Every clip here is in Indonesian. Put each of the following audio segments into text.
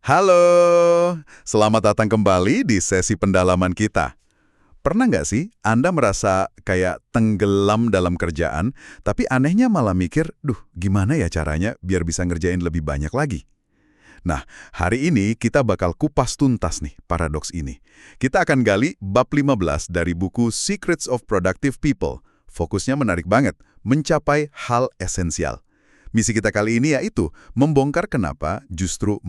Halo, selamat datang kembali di sesi pendalaman kita. Pernah nggak sih Anda merasa kayak tenggelam dalam kerjaan, tapi anehnya malah mikir, duh gimana ya caranya biar bisa ngerjain lebih banyak lagi? Nah, hari ini kita bakal kupas tuntas nih paradoks ini. Kita akan gali bab 15 dari buku Secrets of Productive People. Fokusnya menarik banget, mencapai hal esensial. Misi kita kali ini yaitu membongkar kenapa justru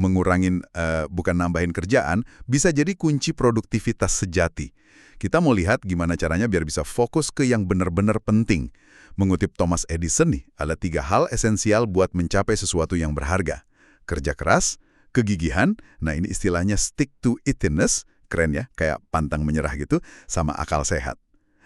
bukan nambahin kerjaan, bisa jadi kunci produktivitas sejati. Kita mau lihat gimana caranya biar bisa fokus ke yang benar-benar penting. Mengutip Thomas Edison nih, ada 3 hal esensial buat mencapai sesuatu yang berharga. Kerja keras, kegigihan, nah ini istilahnya stick to itiveness, keren ya, kayak pantang menyerah gitu, sama akal sehat.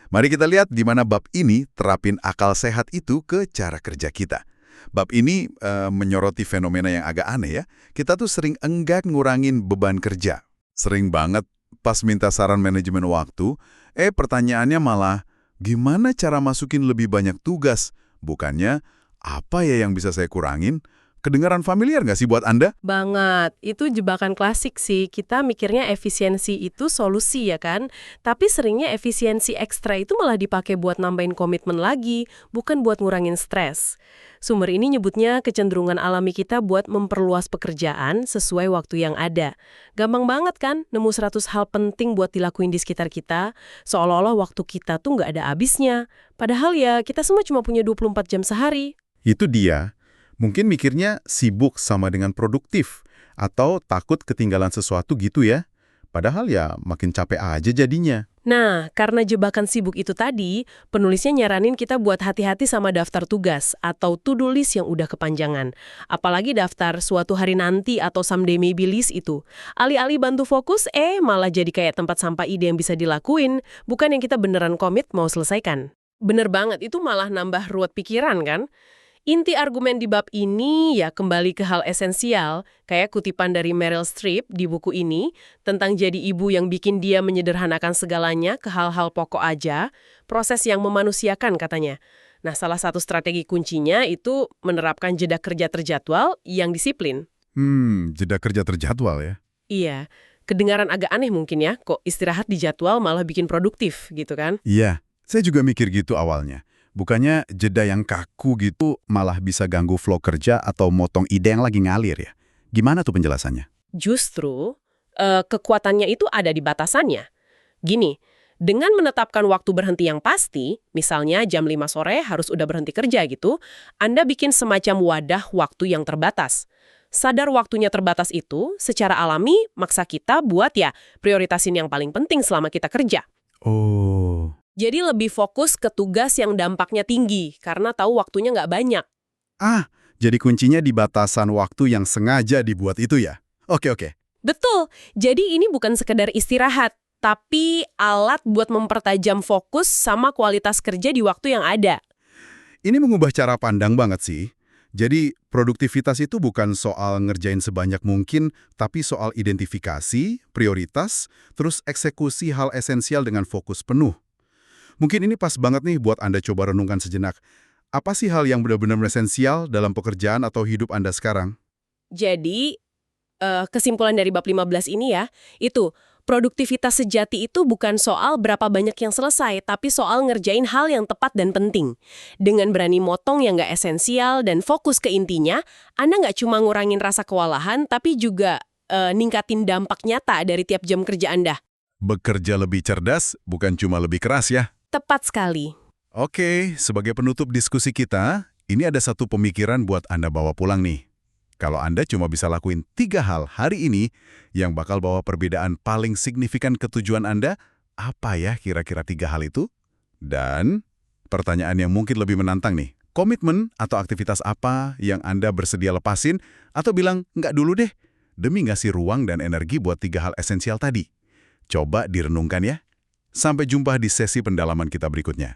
Mari kita lihat di mana bab ini terapin akal sehat itu ke cara kerja kita. Bab ini menyoroti fenomena yang agak aneh ya. Kita tuh sering enggak ngurangin beban kerja. Sering banget pas minta saran manajemen waktu, pertanyaannya malah, gimana cara masukin lebih banyak tugas? Bukannya, apa ya yang bisa saya kurangin? Kedengaran familiar nggak sih buat Anda? Banget, itu jebakan klasik sih. Kita mikirnya efisiensi itu solusi ya kan? Tapi seringnya efisiensi ekstra itu malah dipakai buat nambahin komitmen lagi, bukan buat ngurangin stres. Sumber ini nyebutnya kecenderungan alami kita buat memperluas pekerjaan sesuai waktu yang ada. Gampang banget kan nemu 100 hal penting buat dilakuin di sekitar kita, seolah-olah waktu kita tuh nggak ada habisnya. Padahal ya kita semua cuma punya 24 jam sehari. Itu dia. Mungkin mikirnya sibuk sama dengan produktif, atau takut ketinggalan sesuatu gitu ya. Padahal ya makin capek aja jadinya. Nah, karena jebakan sibuk itu tadi, penulisnya nyaranin kita buat hati-hati sama daftar tugas atau to-do list yang udah kepanjangan. Apalagi daftar suatu hari nanti atau someday maybe list itu. Alih-alih bantu fokus, malah jadi kayak tempat sampah ide yang bisa dilakuin, bukan yang kita beneran komit mau selesaikan. Bener banget, itu malah nambah ruwet pikiran kan? Inti argumen di bab ini ya kembali ke hal esensial, kayak kutipan dari Meryl Streep di buku ini, tentang jadi ibu yang bikin dia menyederhanakan segalanya ke hal-hal pokok aja, proses yang memanusiakan katanya. Nah, salah satu strategi kuncinya itu menerapkan jeda kerja terjadwal yang disiplin. Jeda kerja terjadwal ya. Iya, kedengaran agak aneh mungkin ya, kok istirahat di jadwal malah bikin produktif gitu kan? Iya, saya juga mikir gitu awalnya. Bukannya jeda yang kaku gitu malah bisa ganggu flow kerja atau motong ide yang lagi ngalir ya? Gimana tuh penjelasannya? Justru, kekuatannya itu ada di batasannya. Gini, dengan menetapkan waktu berhenti yang pasti, misalnya jam 5 sore harus udah berhenti kerja gitu, Anda bikin semacam wadah waktu yang terbatas. Sadar waktunya terbatas itu, secara alami maksa kita buat ya prioritasin yang paling penting selama kita kerja. Oh, Jadi lebih fokus ke tugas yang dampaknya tinggi, karena tahu waktunya nggak banyak. jadi kuncinya di batasan waktu yang sengaja dibuat itu ya? Oke, oke. Betul, jadi ini bukan sekedar istirahat, tapi alat buat mempertajam fokus sama kualitas kerja di waktu yang ada. Ini mengubah cara pandang banget sih. Jadi, produktivitas itu bukan soal ngerjain sebanyak mungkin, tapi soal identifikasi, prioritas, terus eksekusi hal esensial dengan fokus penuh. Mungkin ini pas banget nih buat Anda coba renungkan sejenak. Apa sih hal yang benar-benar esensial dalam pekerjaan atau hidup Anda sekarang? Jadi, kesimpulan dari bab 15 ini ya, itu produktivitas sejati itu bukan soal berapa banyak yang selesai, tapi soal ngerjain hal yang tepat dan penting. Dengan berani motong yang nggak esensial dan fokus ke intinya, Anda nggak cuma ngurangin rasa kewalahan, tapi juga ningkatin dampak nyata dari tiap jam kerja Anda. Bekerja lebih cerdas, bukan cuma lebih keras ya. Tepat sekali. Oke, sebagai penutup diskusi kita, ini ada satu pemikiran buat Anda bawa pulang nih. Kalau Anda cuma bisa lakuin 3 hal hari ini yang bakal bawa perbedaan paling signifikan ke tujuan Anda, apa ya kira-kira 3 hal itu? Dan pertanyaan yang mungkin lebih menantang nih, komitmen atau aktivitas apa yang Anda bersedia lepasin atau bilang nggak dulu deh, demi ngasih ruang dan energi buat 3 hal esensial tadi? Coba direnungkan ya. Sampai jumpa di sesi pendalaman kita berikutnya.